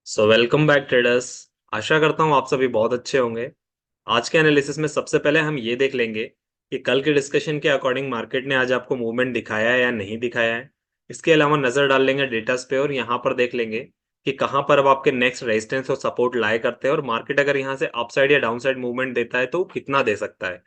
Welcome back traders. आशा करता हूँ आप सभी बहुत अच्छे होंगे। आज के एनालिसिस में सबसे पहले हम ये देख लेंगे कि कल के डिस्कशन के अकॉर्डिंग मार्केट ने आज आपको मूवमेंट दिखाया है या नहीं दिखाया है। इसके अलावा नजर डाल लेंगे डेटास पे और यहाँ पर देख लेंगे कि कहाँ पर अब आपके नेक्स्ट रेजिस्टेंस और सपोर्ट लाए करते हैं और मार्केट अगर यहाँ से अपसाइड या डाउनसाइड मूवमेंट देता है तो वो कितना दे सकता है।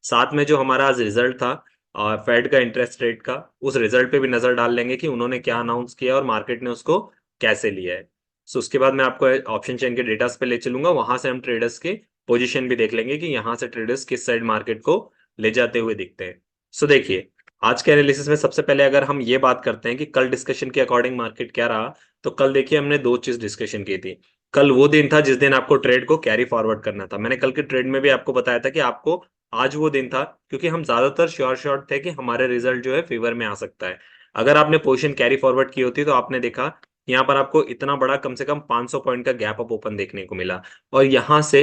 साथ में जो हमारा आज रिजल्ट था फेड का इंटरेस्ट रेट का, उस रिजल्ट पे भी नजर डाल लेंगे कि उन्होंने क्या अनाउंस किया और मार्केट ने उसको कैसे लिया है। उसके बाद मैं आपको ऑप्शन चेन के डेटास पे ले चलूंगा, वहां से हम ट्रेडर्स के पोजीशन भी देख लेंगे कि यहाँ से ट्रेडर्स किस साइड मार्केट को ले जाते हुए दिखते हैं। देखिए, आज के एनालिसिस में सबसे पहले अगर हम ये बात करते हैं कि कल डिस्कशन के अकॉर्डिंग मार्केट क्या रहा, तो कल देखिए हमने दो चीज डिस्कशन की थी। कल वो दिन था जिस दिन आपको ट्रेड को कैरी फॉरवर्ड करना था। मैंने कल के ट्रेड में भी आपको बताया था कि आपको आज वो दिन था, क्योंकि हम ज्यादातर श्योर शॉट थे कि हमारे रिजल्ट जो है फेवर में आ सकता है। अगर आपने पोजीशन कैरी फॉरवर्ड की होती तो आपने देखा यहाँ पर आपको इतना बड़ा कम से कम 500 पॉइंट का गैप अप ओपन देखने को मिला और यहां से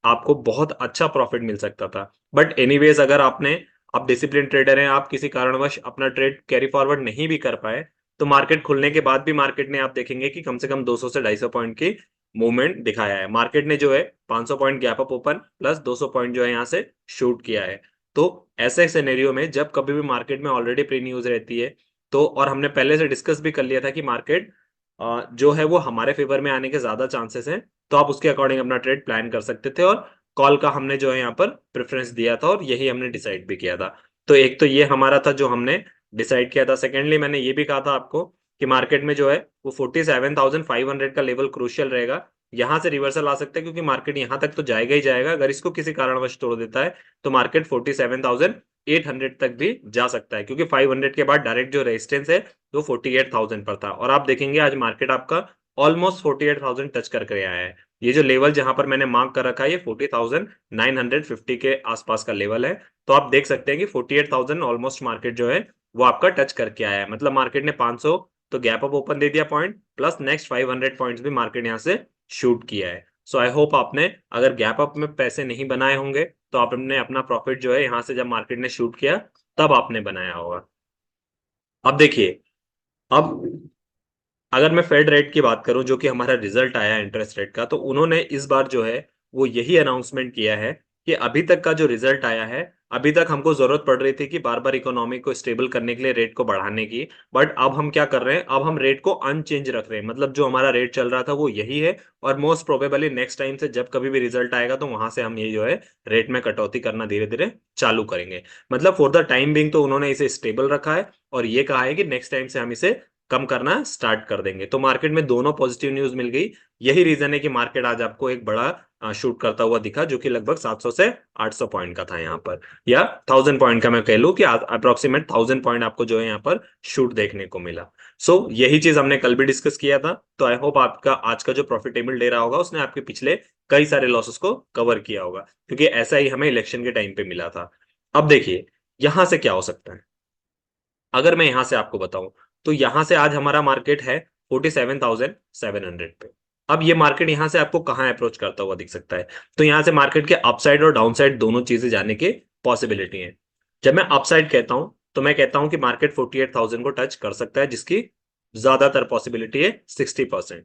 आपको बहुत अच्छा प्रॉफिट मिल सकता था। बट एनीवेज, अगर आप डिसिप्लिन ट्रेडर हैं, आप किसी कारणवश अपना ट्रेड कैरी फॉरवर्ड नहीं भी कर पाए, तो मार्केट खुलने के बाद भी मार्केट ने आप देखेंगे कि कम से कम 200 से 250 पॉइंट की मूवमेंट दिखाया है। मार्केट ने जो है 500 point gap up open plus 200 point जो है यहाँ से शूट किया है। तो ऐसे सिनेरियो में जब कभी भी मार्केट में ऑलरेडी प्री न्यूज रहती है, तो और हमने पहले से डिस्कस भी कर लिया था कि मार्केट जो है वो हमारे फेवर में आने के ज्यादा चांसेस हैं, तो आप उसके अकॉर्डिंग अपना ट्रेड प्लान कर सकते थे और कॉल का हमने जो है यहाँ पर प्रेफरेंस दिया था और यही हमने डिसाइड भी किया था। तो एक तो ये हमारा था जो हमने डिसाइड किया था। सेकेंडली, मैंने ये भी कहा था आपको कि मार्केट में जो है वो 47,500 का लेवल क्रूशियल रहेगा। यहां से रिवर्सल आ सकता है क्योंकि मार्केट यहां तक तो जाएगा ही जाएगा। अगर इसको किसी कारणवश तोड़ देता है तो मार्केट 47,800 तक भी जा सकता है, क्योंकि 500 के बाद डायरेक्ट जो रेजिस्टेंस है वो 48,000 पर था और आप देखेंगे आज मार्केट आपका ऑलमोस्ट 48,000 टच करके आया है। ये जो लेवल जहां पर मैंने मार्क कर रखा है ये 40,950 के आसपास का लेवल है। तो आप देख सकते हैं कि 48,000 ऑलमोस्ट मार्केट जो है वो आपका टच करके आया है। मतलब मार्केट ने 500 तो गैप अप ओपन दे दिया पॉइंट, प्लस नेक्स्ट 500 पॉइंट्स भी मार्केट यहाँ से शूट किया है। आई होप आपने अगर गैप अप में पैसे नहीं बनाए होंगे तो आपने अपना प्रॉफिट जो है यहाँ से जब मार्केट ने शूट किया तब आपने बनाया होगा। अब देखिए, अब अगर मैं फेड रेट की बात करूं, जो कि हमारा रिजल्ट आया इंटरेस्ट रेट का, तो उन्होंने इस बार जो है वो यही अनाउंसमेंट किया है कि अभी तक का जो रिजल्ट आया है, अभी तक हमको जरूरत पड़ रही थी कि बार बार इकोनॉमी को स्टेबल करने के लिए रेट को बढ़ाने की। बट अब हम क्या कर रहे हैं, अब हम रेट को अनचेंज रख रहे हैं। मतलब जो हमारा रेट चल रहा था वो यही है और मोस्ट प्रोबेबली नेक्स्ट टाइम से जब कभी भी रिजल्ट आएगा तो वहां से हम ये जो है रेट में कटौती करना धीरे धीरे चालू करेंगे। मतलब फॉर द टाइम बिंग तो उन्होंने इसे स्टेबल रखा है और ये कहा है कि नेक्स्ट टाइम से हम इसे कम करना स्टार्ट कर देंगे। तो मार्केट में दोनों पॉजिटिव न्यूज मिल गई। यही रीजन है कि मार्केट आज आपको एक बड़ा शूट करता हुआ दिखा, जो कि लगभग 700 से 800 पॉइंट का था यहाँ पर, या 1000 पॉइंट का मैं कह लूं कि अप्रोक्सीमेट 1000 पॉइंट आपको जो है यहाँ पर शूट देखने को मिला। यही चीज हमने कल भी डिस्कस किया था। तो आई होप आपका आज का जो प्रॉफिटेबल डे रहा होगा उसने आपके पिछले कई सारे लॉसेस को कवर किया होगा, क्योंकि ऐसा ही हमें इलेक्शन के टाइम पे मिला था। अब देखिए यहां से क्या हो सकता है। अगर मैं यहां से आपको बताऊं तो यहां से आज हमारा मार्केट है 47,700 पे। अब ये मार्केट यहां से आपको कहां अप्रोच करता हुआ दिख सकता है, तो यहां से मार्केट के अपसाइड और डाउनसाइड दोनों चीजें जाने की पॉसिबिलिटी है। जब मैं अपसाइड कहता हूं तो मैं कहता हूं कि मार्केट 48,000 को टच कर सकता है, जिसकी ज्यादातर पॉसिबिलिटी है 60%।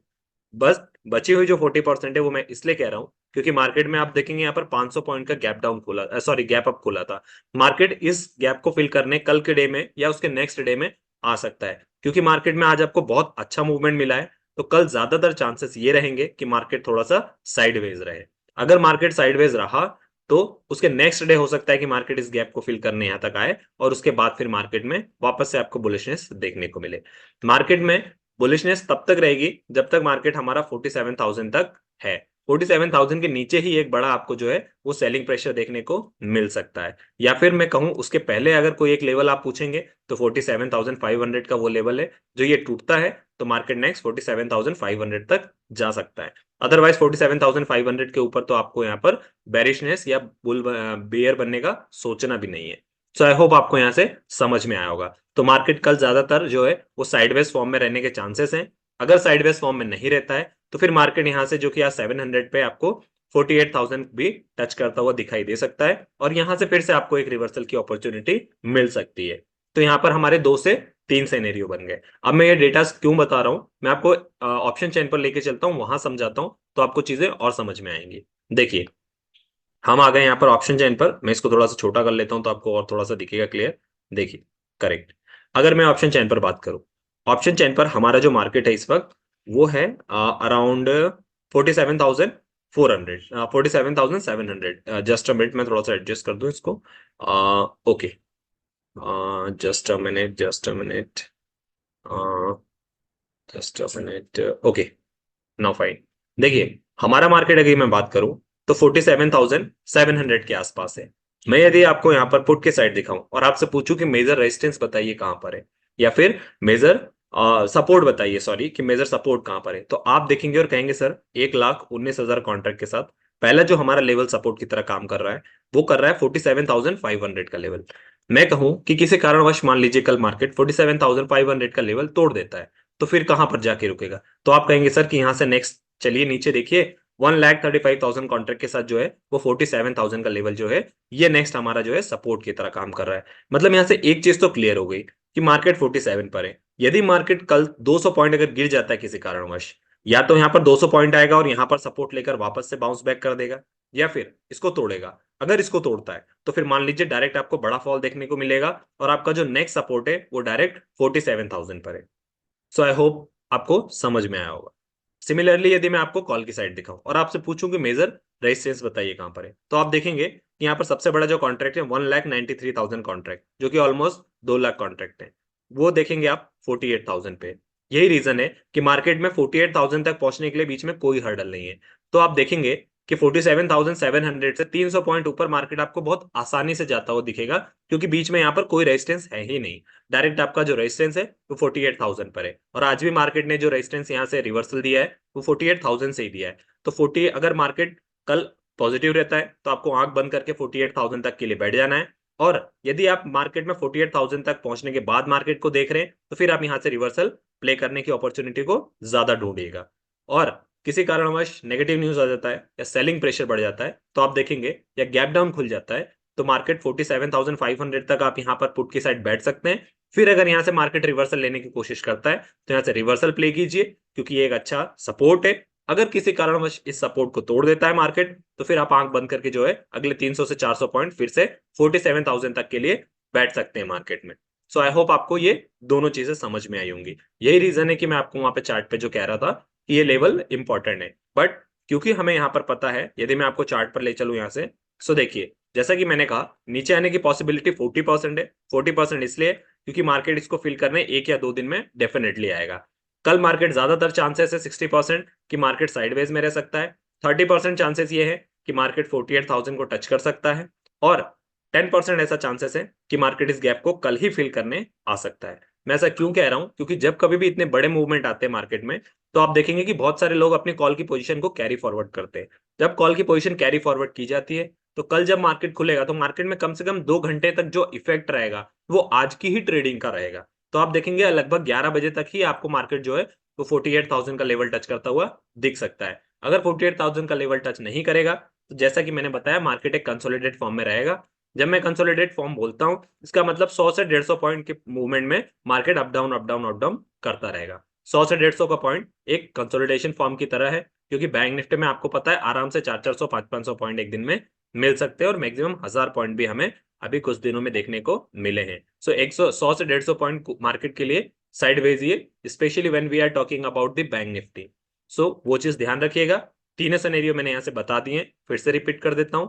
बस बची हुई जो 40% है वो मैं इसलिए कह रहा हूं क्योंकि मार्केट में आप देखेंगे यहाँ पर 500 पॉइंट का गैप डाउन खुला, सॉरी गैप अप खुला था। मार्केट इस गैप को फिल करने कल के डे में या उसके नेक्स्ट डे में आ सकता है, क्योंकि मार्केट में आज आपको बहुत अच्छा मूवमेंट मिला है। तो कल ज्यादातर चांसेस ये रहेंगे कि मार्केट थोड़ा सा साइडवेज रहे। अगर मार्केट साइडवेज रहा तो उसके नेक्स्ट डे हो सकता है कि मार्केट इस गैप को फिल करने यहां तक आए और उसके बाद फिर मार्केट में वापस से आपको बुलिशनेस देखने को मिले। मार्केट में बुलिशनेस तब तक रहेगी जब तक मार्केट हमारा 47,000 तक है। 47,000 के नीचे ही एक बड़ा आपको जो है वो सेलिंग प्रेशर देखने को मिल सकता है, या फिर मैं कहूं उसके पहले अगर कोई एक लेवल आप पूछेंगे तो 47,500 का वो लेवल है। जो ये टूटता है तो मार्केट नेक्स्ट 47,500 तक जा सकता है। अदरवाइज 47,500 के ऊपर तो आपको यहाँ पर बेरिशनेस या बुल बेयर बनने का सोचना भी नहीं है। आई होप आपको यहाँ से समझ में आया होगा। तो मार्केट कल ज्यादातर जो है वो साइडवेज फॉर्म में रहने के चांसेस हैं। अगर साइडवेज फॉर्म में नहीं रहता है तो फिर मार्केट यहां से जो कि आज 700 पे आपको 48,000 भी टच करता हुआ दिखाई दे सकता है और यहां से फिर से आपको एक रिवर्सल की अपॉर्चुनिटी मिल सकती है। तो यहाँ पर हमारे दो से तीन सिनेरियो बन गए। अब मैं ये डेटा क्यों बता रहा हूं, मैं आपको ऑप्शन चेन पर लेके चलता हूं, वहां समझाता हूं, तो आपको चीजें और समझ में आएंगी। देखिए, हम आ गए यहाँ पर ऑप्शन चेन पर। मैं इसको थोड़ा सा छोटा कर लेता हूं तो आपको और थोड़ा सा दिखेगा क्लियर। देखिए, करेक्ट। अगर मैं ऑप्शन चेन पर बात करूं, ऑप्शन चेन पर हमारा जो मार्केट है इस वक्त, वो है अराउंड 47,400, 47,700। जस्ट अ मिनट, मैं थोड़ा सा एडजस्ट कर दूं इसको। Okay, just a minute, just a minute, just a minute. Okay, now fine. देखिए, हमारा मार्केट अगर मैं बात करूं तो 47,700 के आसपास है। मैं यदि आपको यहाँ पर पुट के साइड दिखाऊं और आपसे पूछूं कि मेजर रेजिस्टेंस बताइए कहां पर है, या फिर मेजर सपोर्ट बताइए, सॉरी, कि मेजर सपोर्ट कहां पर है, तो आप देखेंगे और कहेंगे सर 1,19,000 कॉन्ट्रैक्ट के साथ पहला जो हमारा लेवल सपोर्ट की तरह काम कर रहा है, वो कर रहा है 47,500 का लेवल। मैं कहूं कि किसी कारणवश मान लीजिए कल मार्केट 47,500 का लेवल तोड़ देता है, तो फिर कहां पर जाके रुकेगा? तो आप कहेंगे सर कि यहां से नेक्स्ट चलिए नीचे देखिए, 1,35,000 कॉन्ट्रैक्ट के साथ जो है वो 47,000 का लेवल जो है, ये नेक्स्ट हमारा जो है सपोर्ट की तरह काम कर रहा है। मतलब यहां से एक चीज तो क्लियर हो गई कि मार्केट 47 पर है। यदि मार्केट कल 200 पॉइंट अगर गिर जाता है किसी कारणवश, या तो यहां पर 200 पॉइंट आएगा और यहां पर सपोर्ट लेकर वापस से बाउंस बैक कर देगा, या फिर इसको तोड़ेगा। अगर इसको तोड़ता है तो फिर मान लीजिए डायरेक्ट आपको बड़ा फॉल देखने को मिलेगा, और आपका जो नेक्स्ट सपोर्ट है वो डायरेक्ट 47,000 पर है। सो आई होप आपको समझ में आया होगा। सिमिलरली यदि मैं आपको कॉल की साइड दिखाऊं और आपसे पूछूं कि मेजर रेजिस्टेंस बताइए कहां पर है, तो आप देखेंगे कि यहाँ पर सबसे बड़ा जो कॉन्ट्रैक्ट है 1,93,000 कॉन्ट्रैक्ट, जो कि ऑलमोस्ट 2 लाख कॉन्ट्रैक्ट है, वो देखेंगे आप 48,000 पे। यही रीजन है कि मार्केट में 48,000 तक पहुंचने के लिए बीच में कोई हर्डल नहीं है। तो आप देखेंगे कि 47,700 से 300 पॉइंट ऊपर मार्केट आपको बहुत आसानी से जाता हुआ दिखेगा, क्योंकि बीच में यहाँ पर कोई रेजिस्टेंस है ही नहीं। डायरेक्ट आपका जो रेजिस्टेंस है वो 48,000 पर है, और आज भी मार्केट ने जो रेजिस्टेंस यहाँ से रिवर्सल दिया है वो 48,000 से ही दिया है। तो 40, अगर मार्केट कल पॉजिटिव रहता है तो आपको आंख बंद करके 48,000 तक के लिए बैठ जाना है। और यदि आप मार्केट में 48,000 तक पहुंचने के बाद मार्केट को देख रहे हैं, तो फिर आप यहां से रिवर्सल प्ले करने की अपॉर्चुनिटी को ज्यादा ढूंढिएगा। और किसी कारणवश नेगेटिव न्यूज आ जाता है या सेलिंग प्रेशर बढ़ जाता है, तो आप देखेंगे या गैप डाउन खुल जाता है, तो मार्केट 47,500 तक आप यहां पर पुट की साइड बैठ सकते हैं। फिर अगर यहां से मार्केट रिवर्सल लेने की कोशिश करता है तो यहां से रिवर्सल प्ले कीजिए, क्योंकि ये एक अच्छा सपोर्ट है। अगर किसी कारणवश इस सपोर्ट को तोड़ देता है मार्केट, तो फिर आप आंख बंद करके जो है अगले 300 से 400 पॉइंट फिर से 47,000 तक के लिए बैठ सकते हैं मार्केट में। सो आई होप आपको ये दोनों चीजें समझ में आई होंगी। यही रीजन है कि मैं आपको वहां पे चार्ट पे जो कह रहा था कि ये लेवल इंपॉर्टेंट है। बट क्योंकि हमें यहाँ पर पता है, यदि मैं आपको चार्ट पर ले चलूं यहाँ से, सो देखिए, जैसा कि मैंने कहा, नीचे आने की पॉसिबिलिटी 40% है। 40% इसलिए क्योंकि मार्केट इसको फिल करने 1 या 2 दिन में डेफिनेटली आएगा। कल मार्केट ज्यादातर चांसेस है 60% कि मार्केट साइडवेज में रह सकता है। 30% चांसेस ये है कि मार्केट 48,000 को टच कर सकता है। और 10% ऐसा चांसेस है कि मार्केट इस गैप को कल ही फिल करने आ सकता है। मैं ऐसा क्यों कह रहा हूं, क्योंकि जब कभी भी इतने बड़े मूवमेंट आते हैं मार्केट में, तो आप देखेंगे कि बहुत सारे लोग अपनी कॉल की पोजीशन को कैरी फॉरवर्ड करते हैं। जब कॉल की पोजीशन कैरी फॉरवर्ड की जाती है, तो कल जब मार्केट खुलेगा तो मार्केट में कम से कम 2 घंटे तक जो इफेक्ट रहेगा वो आज की ही ट्रेडिंग का रहेगा। तो आप देखेंगे लगभग 11 बजे तक ही आपको मार्केट जो है वो 48,000 का लेवल टच करता हुआ दिख सकता है। अगर 48,000 का लेवल टच नहीं करेगा, तो जैसा कि मैंने बताया, मार्केट एक कंसोलिडेट फॉर्म में रहेगा। जब मैं कंसोलिडेट फॉर्म बोलता हूं, इसका मतलब 100 से 150 पॉइंट के मूवमेंट में market up down up down up down करता रहेगा। 100 से 150 का पॉइंट एक कंसोलिडेशन फॉर्म की तरह है, क्योंकि बैंक निफ्टी में आपको पता है आराम से 400-400 500-500 पॉइंट एक दिन में मिल सकते हैं, और मैक्सिमम 1,000 पॉइंट भी हमें अभी कुछ दिनों में देखने को मिले हैं। सो 100 से 150 पॉइंट मार्केट के लिए साइडवेज ये, specially when we are talking about the bank Nifty. So वो चीज ध्यान रखिएगा। तीनों सिनेरियो मैंने यहां से बता दिए, फिर से रिपीट कर देता हूं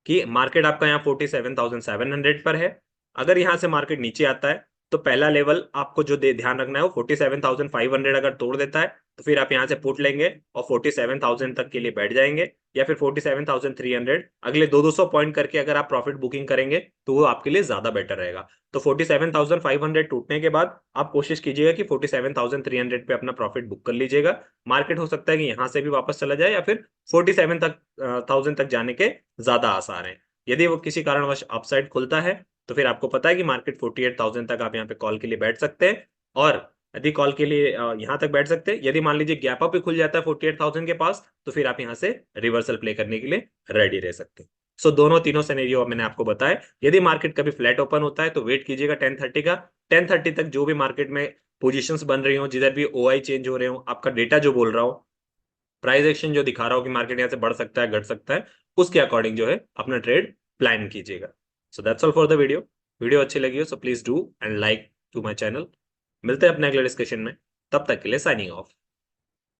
कि मार्केट आपका यहाँ 47,700 पर है। अगर यहां से मार्केट नीचे आता है, तो पहला लेवल आपको जो ध्यान रखना है वो 47,500 अगर तोड़ देता है, तो फिर आप यहां से पुट लेंगे और 47,000 तक के लिए बैठ जाएंगे, या फिर 47,300 अगले 200 पॉइंट करके अगर आप प्रॉफिट बुकिंग करेंगे तो वो आपके लिए ज्यादा बेटर रहेगा। तो 47,500 टूटने के बाद आप कोशिश कीजिएगा कि 47,300 पे अपना प्रॉफिट बुक कर लीजिएगा। मार्केट हो सकता है कि यहां से भी वापस चला जाए, या फिर 47,000 तक जाने के ज्यादा आसार है। यदि वो किसी कारणवश अपसाइड खुलता है, तो फिर आपको पता है कि मार्केट 48,000 तक आप यहाँ पे कॉल के लिए बैठ सकते हैं। और यदि कॉल के लिए यहाँ तक बैठ सकते हैं, यदि मान लीजिए गैप अप भी खुल जाता है 48,000 के पास, तो फिर आप यहाँ से रिवर्सल प्ले करने के लिए रेडी रह सकते हैं। सो दोनों तीनों सिनेरियो मैंने आपको बताया। यदि मार्केट कभी फ्लैट ओपन होता है तो वेट कीजिएगा 10:30 का। 10:30 तक जो भी मार्केट में पोजीशंस बन रही हो, जिधर भी ओआई चेंज हो रहे हो, आपका डेटा जो बोल रहा हो, प्राइस एक्शन जो दिखा रहा हो कि मार्केट यहाँ से बढ़ सकता है घट सकता है, उसके अकॉर्डिंग जो है अपना ट्रेड प्लान कीजिएगा। So that's all for the video. Video अच्छी लगी हो so please do and like to my channel. मिलते हैं अपने अगले डिस्कशन में, तब तक के लिए साइनिंग ऑफ।